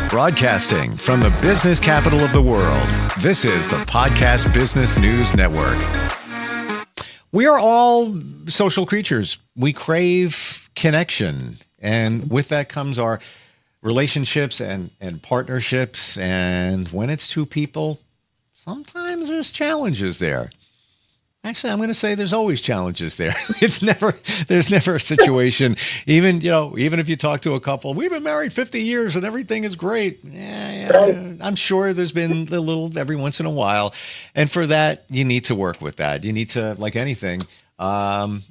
Broadcasting from the business capital of the world, this is the Podcast Business News Network. We are all social creatures. We crave connection. And with that comes our relationships and partnerships. And when it's two people, sometimes there's challenges there. Actually, I'm going to say there's always challenges there. There's never a situation, even if you talk to a couple, we've been married 50 years and everything is great. Yeah, I'm sure there's been a little every once in a while. And for that, you need to work with that. You need to, like anything, I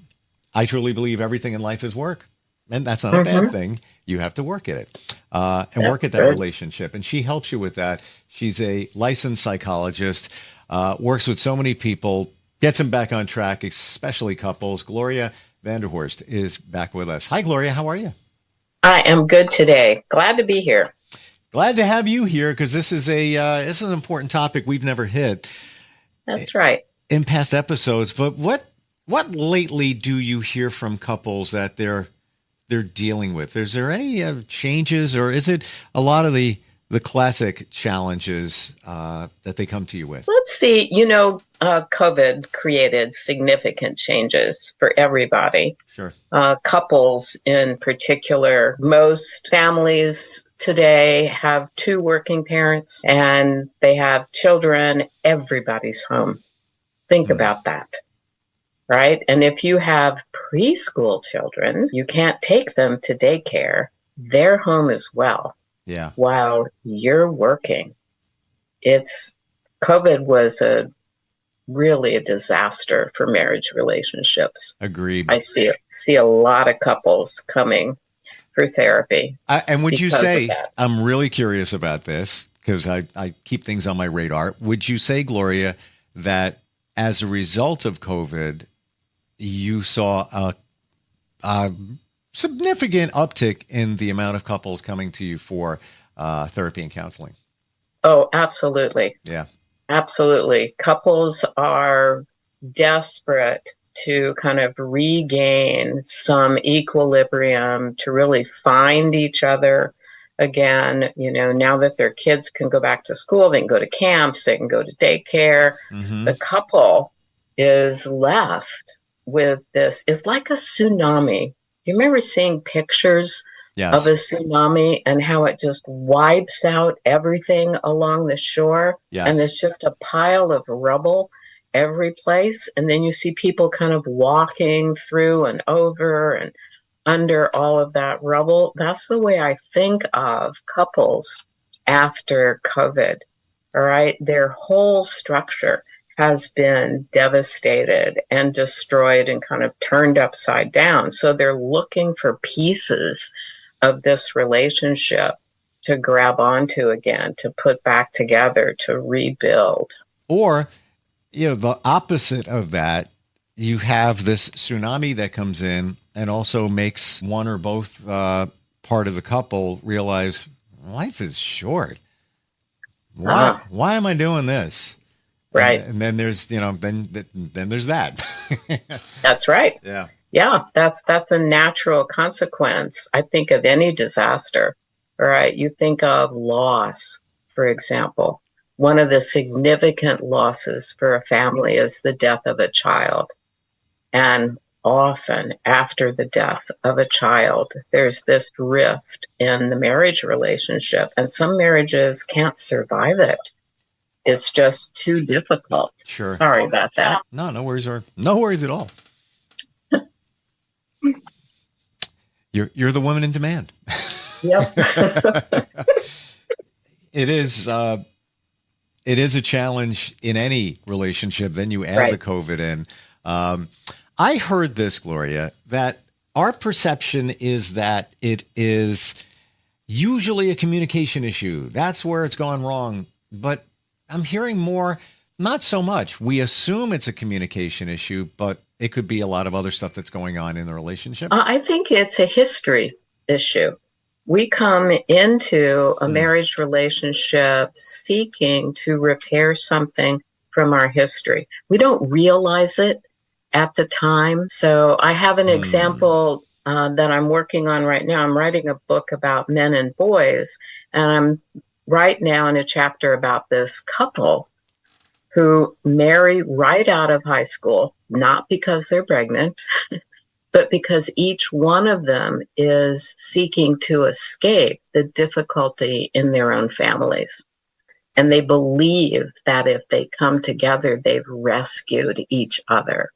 truly believe everything in life is work. And that's not a bad thing. You have to work at it and work at that relationship. And she helps you with that. She's a licensed psychologist, works with so many people, gets them back on track, especially couples. Gloria Vanderhorst is back with us. Hi, Gloria. How are you? I am good today. Glad to be here. Glad to have you here because this is an important topic we've never hit. That's right. In past episodes. But what lately do you hear from couples that they're dealing with? Is there any changes, or is it a lot of the classic challenges that they come to you with? Let's see. COVID created significant changes for everybody. Sure. Couples in particular. Most families today have two working parents and they have children. Everybody's home. Think about that. Right? And if you have preschool children, you can't take them to daycare. They're home as well. Yeah. While you're working. COVID was really a disaster for marriage relationships. Agreed. I see a lot of couples coming for therapy. And would you say, I'm really curious about this because I keep things on my radar. Would you say, Gloria, that as a result of COVID, you saw a significant uptick in the amount of couples coming to you for therapy and counseling? Oh, absolutely. Yeah. Absolutely. Couples are desperate to kind of regain some equilibrium, to really find each other again. Now that their kids can go back to school, they can go to camps, they can go to daycare. Mm-hmm. The couple is left with this. It's like a tsunami. You remember seeing pictures of a tsunami and how it just wipes out everything along the shore? Yes. And there's just a pile of rubble every place. And then you see people kind of walking through and over and under all of that rubble. That's the way I think of couples after COVID. All right. Their whole structure has been devastated and destroyed and kind of turned upside down. So they're looking for pieces of this relationship to grab onto again, to put back together, to rebuild. Or, the opposite of that, you have this tsunami that comes in and also makes one or both part of the couple realize life is short. Why am I doing this? Right. And then there's, then there's that. That's right. Yeah. Yeah, that's a natural consequence, I think, of any disaster. All right. You think of loss, for example. One of the significant losses for a family is the death of a child. And often after the death of a child, there's this rift in the marriage relationship, and some marriages can't survive it. It's just too difficult. Sure. Sorry about that. No worries, no worries at all. You're the woman in demand. Yes. It is a challenge in any relationship. Then you add the COVID in. I heard this, Gloria, that our perception is that it is usually a communication issue. That's where it's gone wrong. But I'm hearing more, not so much. We assume it's a communication issue, but it could be a lot of other stuff that's going on in the relationship. I think it's a history issue. We come into a marriage relationship seeking to repair something from our history. We don't realize it at the time. So I have an example that I'm working on right now. I'm writing a book about men and boys, And I'm right now in a chapter about this couple who marry right out of high school, not because they're pregnant, but because each one of them is seeking to escape the difficulty in their own families. And they believe that if they come together, they've rescued each other.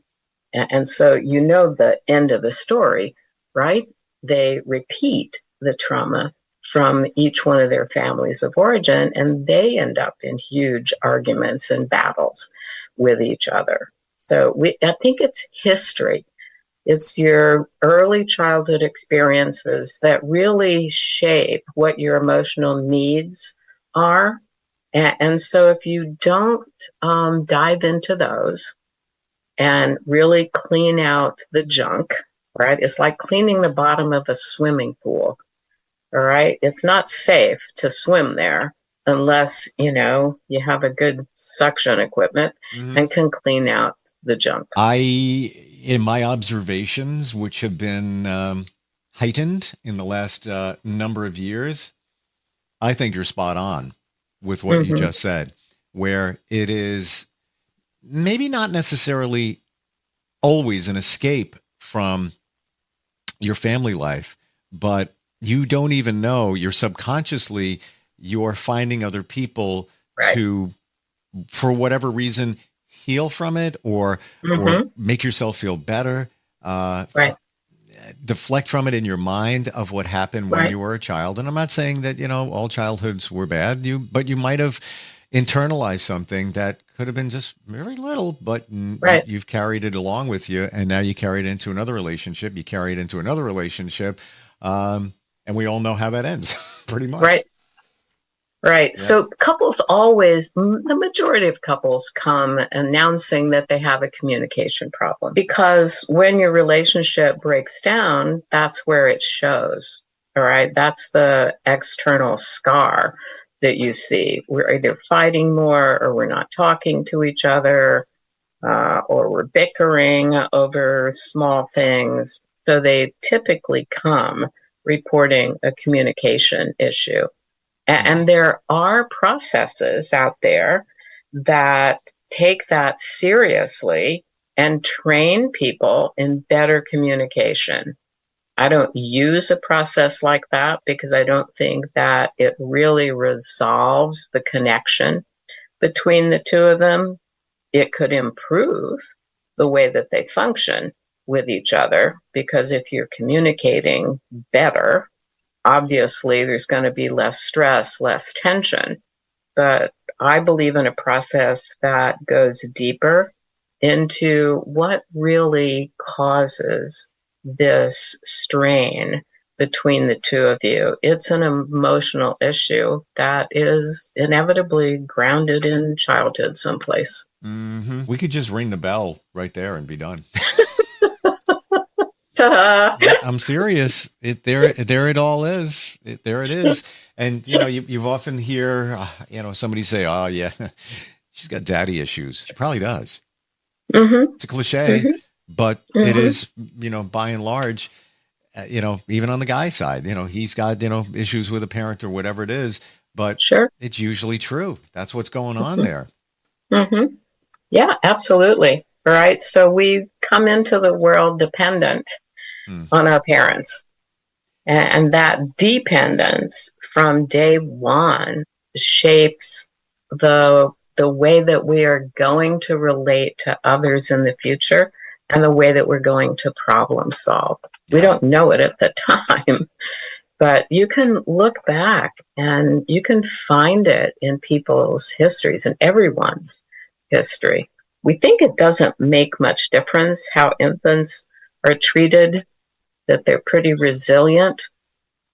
And so you know the end of the story, right? They repeat the trauma from each one of their families of origin, and they end up in huge arguments and battles with each other. So I think it's history. It's your early childhood experiences that really shape what your emotional needs are. And so if you don't dive into those and really clean out the junk, right? It's like cleaning the bottom of a swimming pool, all right? It's not safe to swim there unless, you have a good suction equipment and can clean out the junk. In my observations, which have been heightened in the last number of years, I think you're spot on with what you just said, where it is maybe not necessarily always an escape from your family life, but you don't even know, you're subconsciously, you're finding other people to, for whatever reason, heal from it or make yourself feel better, deflect from it in your mind of what happened when you were a child. And I'm not saying that, all childhoods were bad, but you might have internalized something that could have been just very little, but you've carried it along with you. And now you carry it into another relationship. You carry it into another relationship. And we all know how that ends pretty much. Right. Yeah. So couples always, the majority of couples come announcing that they have a communication problem, because when your relationship breaks down, that's where it shows. All right. That's the external scar that you see. We're either fighting more, or we're not talking to each other, or we're bickering over small things. So they typically come reporting a communication issue. And there are processes out there that take that seriously and train people in better communication. I don't use a process like that because I don't think that it really resolves the connection between the two of them. It could improve the way that they function with each other, because if you're communicating better, obviously there's going to be less stress, less tension. But I believe in a process that goes deeper into what really causes this strain between the two of you. It's an emotional issue that is inevitably grounded in childhood someplace. We could just ring the bell right there and be done. I'm serious. There it all is. There it is. And you've often hear somebody say, "Oh yeah, she's got daddy issues." She probably does. It's a cliche, but it is. By and large, even on the guy side, he's got issues with a parent or whatever it is. But it's usually true. That's what's going on there. Yeah, absolutely. All right. So we come into the world dependent on our parents. And that dependence from day one shapes the way that we are going to relate to others in the future and the way that we're going to problem solve. We don't know it at the time, but you can look back and you can find it in people's histories and everyone's history. We think it doesn't make much difference how infants are treated, that they're pretty resilient,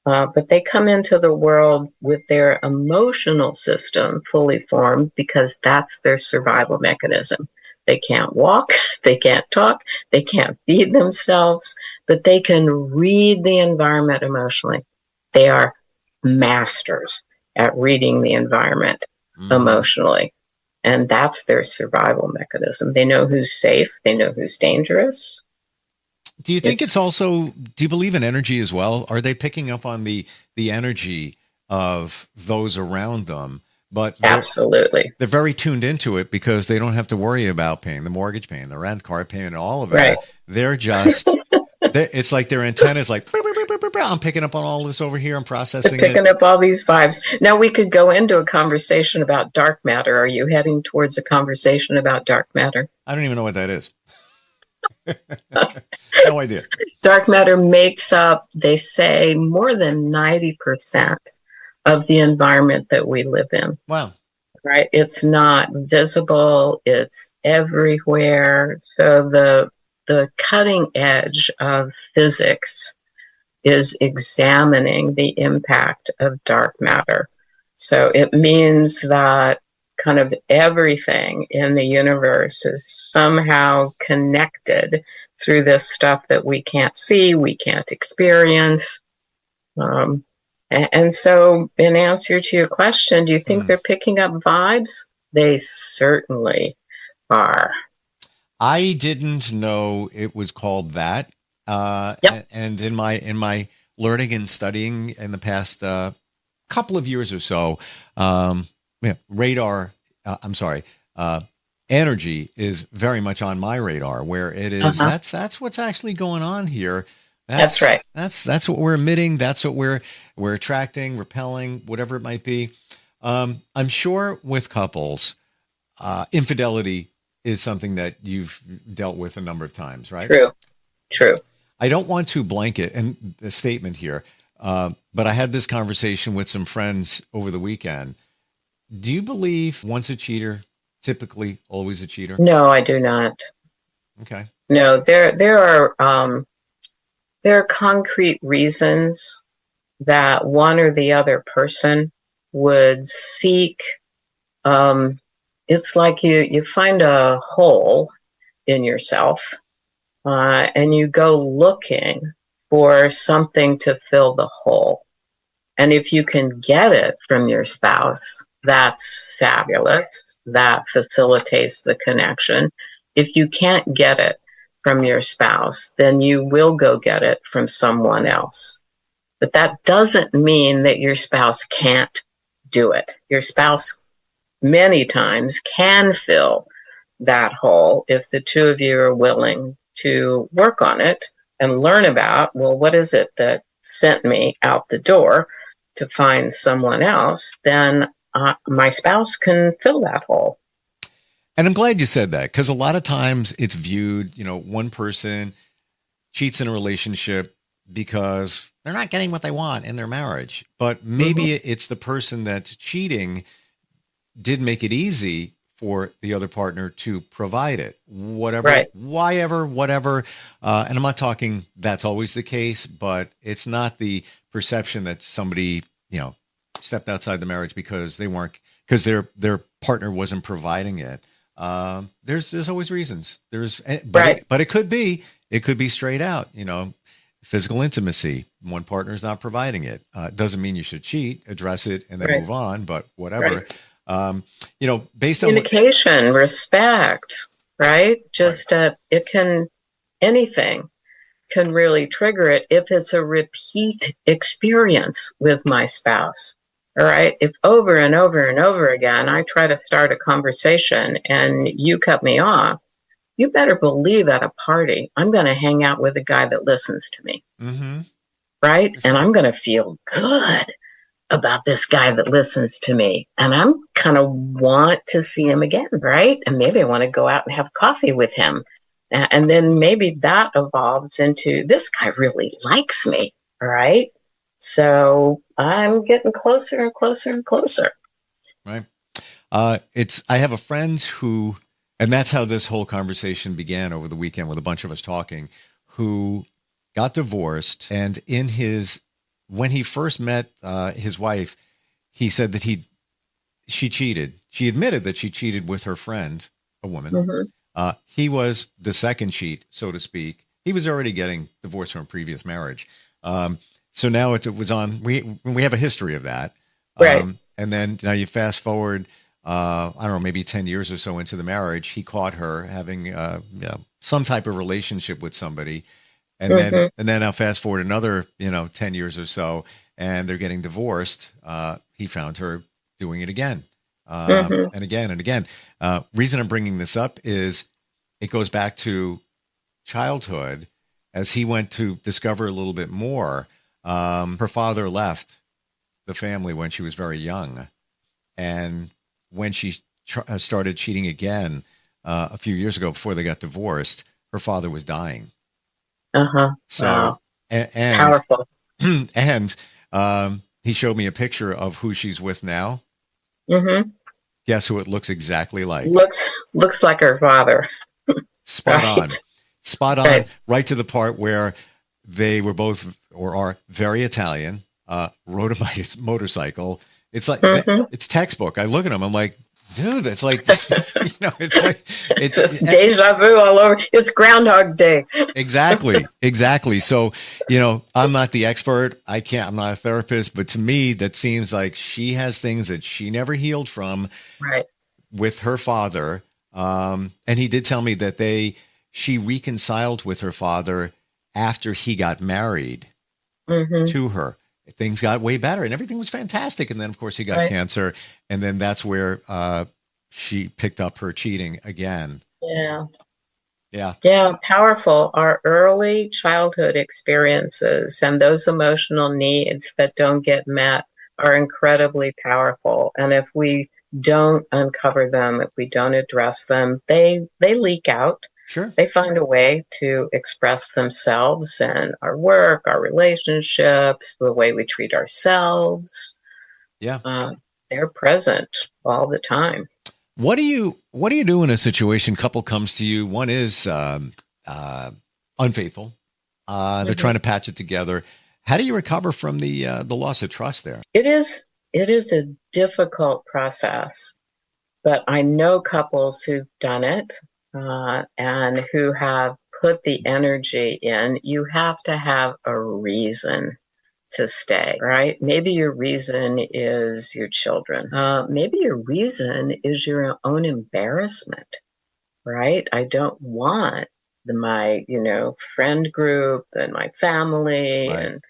but they come into the world with their emotional system fully formed because that's their survival mechanism. They can't walk, they can't talk, they can't feed themselves, but they can read the environment emotionally. They are masters at reading the environment emotionally. And that's their survival mechanism. They know who's safe. They know who's dangerous. Do you think it's also, do you believe in energy as well? Are they picking up on the energy of those around them. But Absolutely. they're very tuned into it because they don't have to worry about paying the mortgage, paying the rent, car payment, all of that. Right. They're just, it's like their antenna's like, I'm picking up on all this over here. I'm processing Picking it. up all these vibes. Now we could go into a conversation about dark matter. Are you heading towards a conversation about dark matter? I don't even know what that is. No idea. Dark matter makes up, they say, more than 90% of the environment that we live in. Wow. Right? It's not visible. It's everywhere. So the cutting edge of physics is examining the impact of dark matter. So it means that kind of everything in the universe is somehow connected through this stuff that we can't see, we can't experience. And so, in answer to your question, do you think they're picking up vibes? They certainly are. I didn't know it was called that. Yep. And in my learning and studying in the past couple of years or so, energy is very much on my radar. Where it is, that's what's actually going on here. That's right. That's what we're emitting. That's what we're attracting, repelling, whatever it might be. I'm sure with couples, infidelity is something that you've dealt with a number of times, right? True. I don't want to blanket a statement here, but I had this conversation with some friends over the weekend. Do you believe once a cheater, typically always a cheater? No, I do not. Okay. No, there are concrete reasons that one or the other person would seek. It's like you find a hole in yourself, and you go looking for something to fill the hole. And if you can get it from your spouse, that's fabulous. That facilitates the connection. If you can't get it from your spouse, then you will go get it from someone else. But that doesn't mean that your spouse can't do it. Your spouse many times can fill that hole if the two of you are willing to work on it and learn about, well, what is it that sent me out the door to find someone else? Then my spouse can fill that hole. And I'm glad you said that, because a lot of times it's viewed, one person cheats in a relationship because they're not getting what they want in their marriage. But maybe it's the person that's cheating did make it easy for the other partner to provide it, whatever, right. whatever. And I'm not talking that's always the case, but it's not the perception that somebody, stepped outside the marriage because their partner wasn't providing it. There's always reasons. But it could be straight out, physical intimacy. One partner is not providing it. Doesn't mean you should cheat, address it and then move on, but whatever. Based on communication, respect, right? Just, anything can really trigger it if it's a repeat experience with my spouse. All right. If over and over and over again, I try to start a conversation and you cut me off, you better believe at a party, I'm going to hang out with a guy that listens to me. Mm-hmm. Right. And I'm going to feel good about this guy that listens to me. And I'm kind of want to see him again. Right. And maybe I want to go out and have coffee with him. And then maybe that evolves into this guy really likes me. All right. So I'm getting closer and closer and closer. Right. I have a friend who, and that's how this whole conversation began over the weekend with a bunch of us talking, who got divorced. And when he first met his wife, he said that she cheated. She admitted that she cheated with her friend, a woman. Mm-hmm. He was the second cheat, so to speak. He was already getting divorced from a previous marriage. So now it was on, we have a history of that. Right. And then now you fast forward, I don't know, maybe 10 years or so into the marriage, he caught her having some type of relationship with somebody. And then I'll fast forward another, 10 years or so. and they're getting divorced, he found her doing it again, Mm-hmm. and again and again. Reason I'm bringing this up is it goes back to childhood as he went to discover a little bit more. Her father left the family when she was very young. And when she started cheating again a few years ago before they got divorced, her father was dying. Uh-huh. So, Wow. and, Powerful. and he showed me a picture of who she's with now. Mm-hmm. Guess who it looks exactly like? Looks like her father. Spot on. Right. Spot on, Right. right to the part where they were both or are very Italian, rode a motorcycle. It's like, Mm-hmm. it's textbook. I look at him, I'm like, dude, that's like, it's like, It's it's just deja vu all over. It's Groundhog Day. exactly. So, I'm not the expert. I'm not a therapist, but to me, that seems like she has things that she never healed from Right. with her father. And he did tell me that she reconciled with her father after he got married Mm-hmm. to her. Things got way better and everything was fantastic. And then, of course, he got Right. cancer. And then that's where she picked up her cheating again. Yeah. Yeah. Yeah. Powerful. Our early childhood experiences and those emotional needs that don't get met are incredibly powerful. And if we don't uncover them, if we don't address them, they leak out. Sure. They find a way to express themselves in our work, our relationships, the way we treat ourselves. Yeah. Uh, they're present all the time. What do you do in a situation? Couple comes to you. One is unfaithful. They're Mhm. trying to patch it together. How do you recover from the loss of trust there? It is a difficult process, but I know couples who've done it and who have put the energy in. You have to have a reason to stay, right? Maybe your reason is your children. Maybe your reason is your own embarrassment, right? I don't want my, friend group and my family Right. and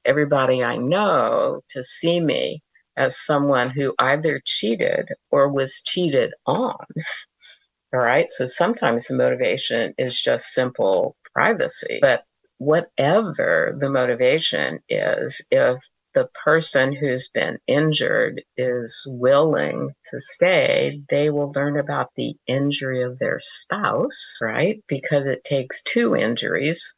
everybody I know to see me as someone who either cheated or was cheated on. All right. So sometimes the motivation is just simple privacy. But whatever the motivation is, if the person who's been injured is willing to stay, they will learn about the injury of their spouse, right? Because it takes two injuries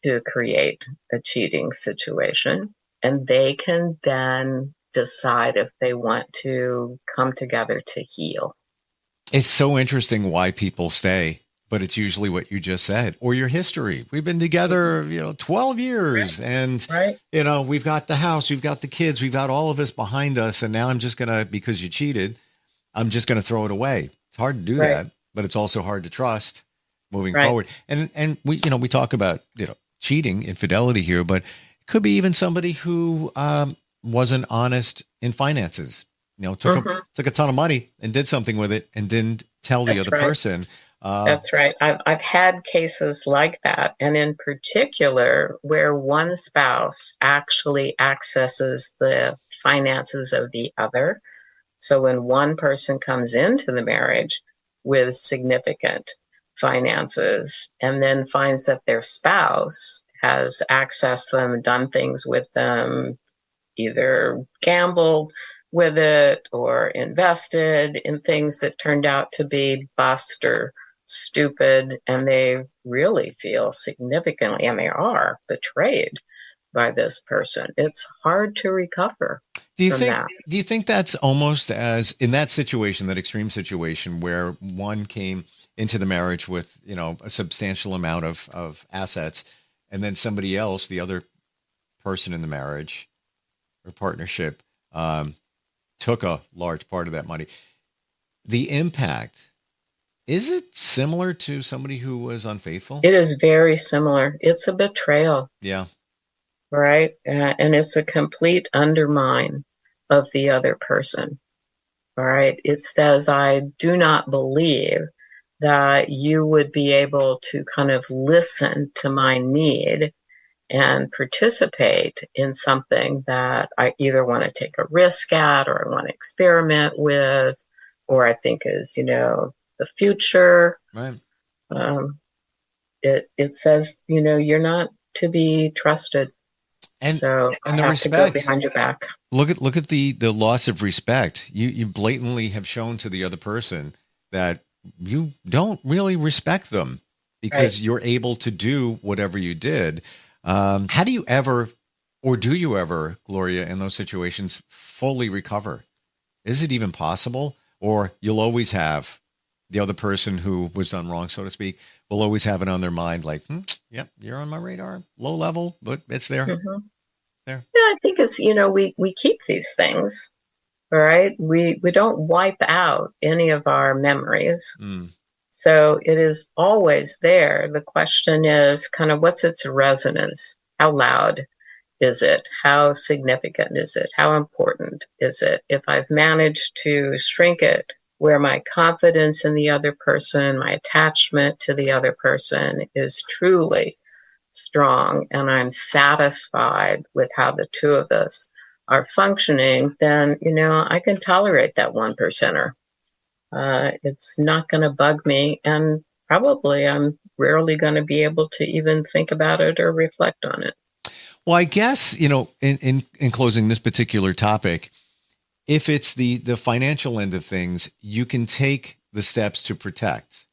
to create a cheating situation. And they can then decide if they want to come together to heal. It's so interesting why people stay, but it's usually what you just said or your history. We've been together, 12 Right. years and, Right. we've got the house, we've got the kids, we've got all of this behind us. And now I'm just going to, because you cheated, I'm just going to throw it away. It's hard to do Right. that, but it's also hard to trust moving Right. forward. And we talk about, cheating, infidelity here, but it could be even somebody who wasn't honest in finances. Mhm. Took a ton of money and did something with it and didn't tell the That's other right. person. That's right. I've had cases like that, and in particular, where one spouse actually accesses the finances of the other. So when one person comes into the marriage with significant finances and then finds that their spouse has accessed them, done things with them, either gambled with it or invested in things that turned out to be bust or stupid, and they really feel significantly, and they are betrayed by this person. It's hard to recover do you from think that. do you think that's almost as in that situation, that extreme situation where one came into the marriage with, a substantial amount of assets and then somebody else, the other person in the marriage or partnership, um, took a large part of that money. The impact, is it similar to somebody who was unfaithful? It is very similar. It's a betrayal, Yeah. right? And it's a complete undermine of the other person. All right. It says, I do not believe that you would be able to kind of listen to my need and participate in something that I either want to take a risk at, or I want to experiment with, or I think is, the future. Right. Um, it says, you're not to be trusted. And So I the have to go respect. behind your back. Look at the loss of respect. You blatantly have shown to the other person that you don't really respect them because Right. you're able to do whatever you did. How do you ever, or do you ever, Gloria, in those situations, fully recover? Is it even possible? Or you'll always have the other person who was done wrong, so to speak, will always have it on their mind like, yep, you're on my radar, low level, but it's there. Mm-hmm. There. Yeah, I think it's, we keep these things, right? We don't wipe out any of our memories. Mm. So it is always there. The question is kind of, what's its resonance? How loud is it? How significant is it? How important is it? If I've managed to shrink it where my confidence in the other person, my attachment to the other person is truly strong, and I'm satisfied with how the two of us are functioning, then, I can tolerate that one percenter. It's not going to bug me. And probably I'm rarely going to be able to even think about it or reflect on it. Well, I guess, in closing this particular topic, if it's the financial end of things, you can take the steps to protect.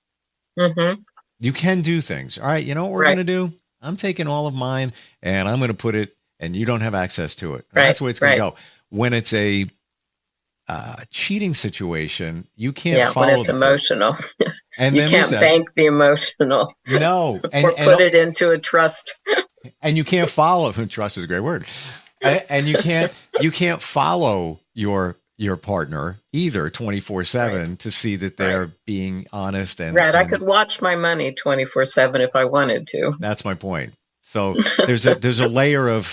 Mm-hmm. You can do things. All right, you know what we're Right. going to do? I'm taking all of mine and I'm going to put it, and you don't have access to it. Right. That's the way it's going to Right. go. When it's a cheating situation, you can't Yeah, follow when it's the emotional. And You then can't bank the emotional No, or put it into a trust. and you can't follow. Trust is a great word, and you can't follow your partner either 24/7 to see that they're being honest and Right. I could watch my money 24/7 if I wanted to. That's my point. So there's a layer of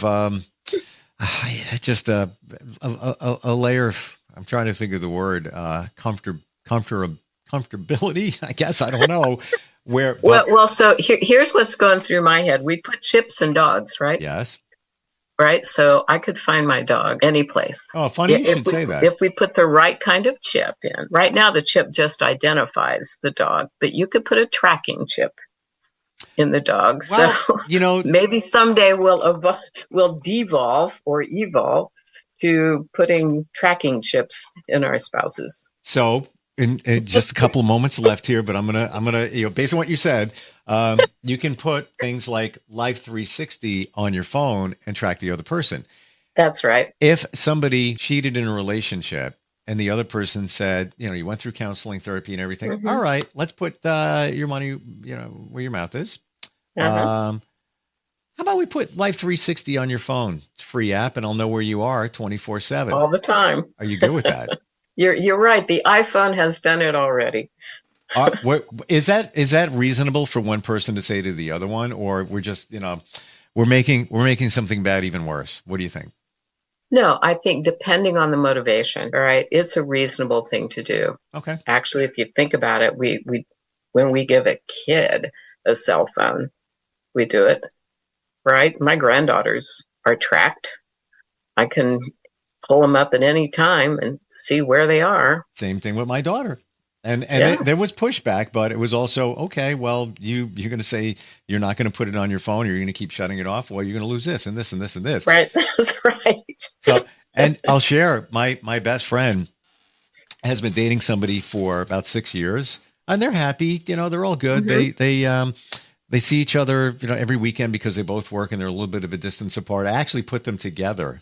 just a layer of, I'm trying to think of the word, comfortability, I guess. I don't know where. Well, so here's what's going through my head. We put chips in dogs, right? Yes. Right. So I could find my dog any place. Oh, funny you should say that. If we put the right kind of chip in. Right now, the chip just identifies the dog, but you could put a tracking chip in the dog. Well, so maybe someday we'll devolve or evolve to putting tracking chips in our spouses. So in just a couple of moments left here, but I'm gonna based on what you said, you can put things like Life 360 on your phone and track the other person. That's right. If somebody cheated in a relationship and the other person said, you went through counseling, therapy, and everything. Mm-hmm. All right, let's put your money, where your mouth is. How about we put Life 360 on your phone? It's a free app, and I'll know where you are 24/7 all the time. Are you good with that? You're right. The iPhone has done it already. Is that reasonable for one person to say to the other one, or we're just we're making something bad even worse? What do you think? No, I think depending on the motivation, all right, it's a reasonable thing to do. Okay. Actually, if you think about it, we when we give a kid a cell phone, we do it, right? My granddaughters are tracked. I can pull them up at any time and see where they are. Same thing with my daughter. And there was pushback, but it was also, okay, well, you're going to say you're not going to put it on your phone, or you're going to keep shutting it off. Well, you're going to lose this and this and this and this. Right. That's right. So, and I'll share, my best friend has been dating somebody for about 6 years, and they're happy. They're all good. Mm-hmm. They see each other, every weekend because they both work and they're a little bit of a distance apart. I actually put them together.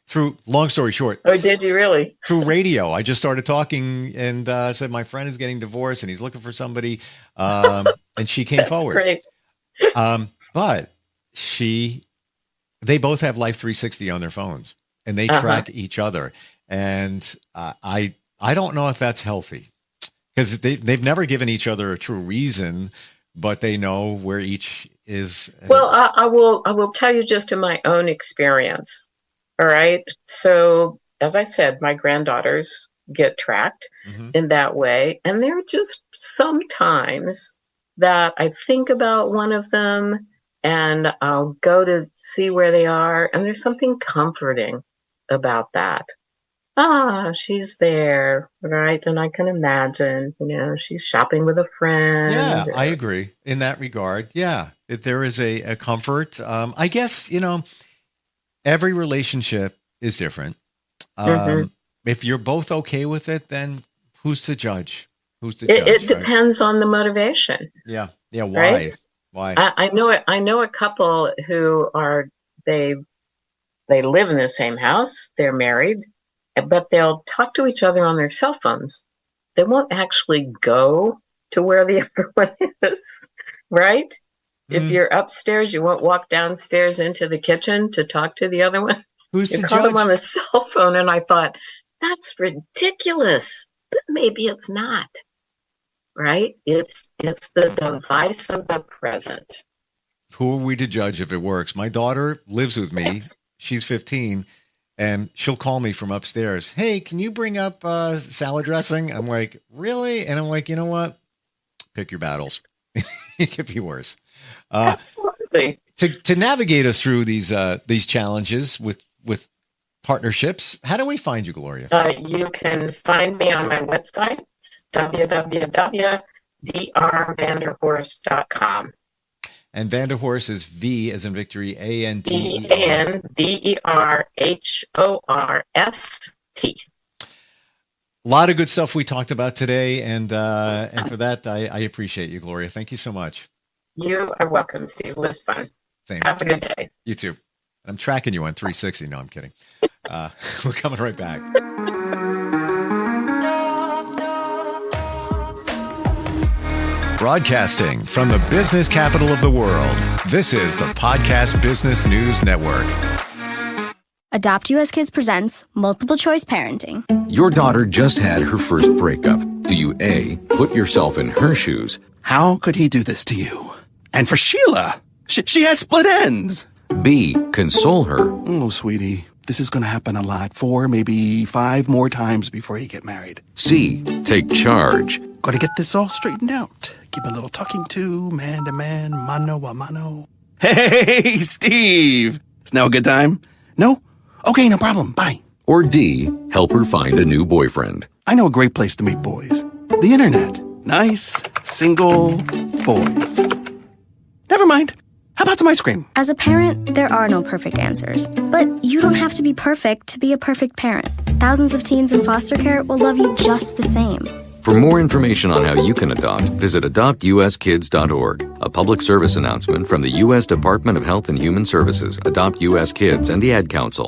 Through, long story short. Oh, did you really? Through radio. I just started talking and said, my friend is getting divorced and he's looking for somebody. And she came forward. Great. But they both have Life 360 on their phones, and they track each other. And I don't know if that's healthy, because they've never given each other a true reason, but they know where each is. Well, I will tell you just in my own experience. All right. So, as I said, my granddaughters get tracked in that way. And there are just sometimes that I think about one of them and I'll go to see where they are, and there's something comforting about that. She's there, right? And I can imagine, she's shopping with a friend. Yeah, I agree in that regard. Yeah, if there is a comfort. I guess, every relationship is different. Mhm. If you're both okay with it, then who's to judge? Who's to It judge, right? depends on the motivation, Yeah. Yeah. right? Why? I know a couple who are they they live in the same house, they're married, but they'll talk to each other on their cell phones. They won't actually go to where the other one is, right? If Mm, you're upstairs, you won't walk downstairs into the kitchen to talk to the other one. who's You to call them on judge? the cell phone, and I thought, that's ridiculous. But maybe it's not, right? It's the device of the present. Who are we to judge if it works? My daughter lives with me. Yes. She's 15, and she'll call me from upstairs. Hey, can you bring up salad dressing? I'm like, really? And I'm like, you know what? Pick your battles. It could be worse. Absolutely. To navigate us through these challenges with partnerships, how do we find you, Gloria? You can find me on my website, www.drvanderhorst.com. And Vanderhorst is V as in victory, ANDER. Vanderhorst. A lot of good stuff we talked about today, and for that, I appreciate you, Gloria. Thank you so much. You are welcome, Steve. It was fun. Same. Have a good day. You too. I'm tracking you on 360. No, I'm kidding. We're coming right back. Broadcasting from the business capital of the world, this is the Podcast Business News Network. Adopt US Kids presents Multiple Choice Parenting. Your daughter just had her first breakup. Do you A, put yourself in her shoes? How could he do this to you? And for Sheila, she has split ends. B, console her? Oh, sweetie, this is going to happen a lot. 4, maybe 5 more times before you get married. C, take charge? Got to get this all straightened out. Give a little talking to, man to man, mano a mano. Hey, Steve! Is now a good time? No? Okay, no problem. Bye. Or D, help her find a new boyfriend? I know a great place to meet boys. The internet. Nice, single boys. Never mind. How about some ice cream? As a parent, there are no perfect answers. But you don't have to be perfect to be a perfect parent. Thousands of teens in foster care will love you just the same. For more information on how you can adopt, visit adoptuskids.org. A public service announcement from the U.S. Department of Health and Human Services, Adopt U.S. Kids, and the Ad Council.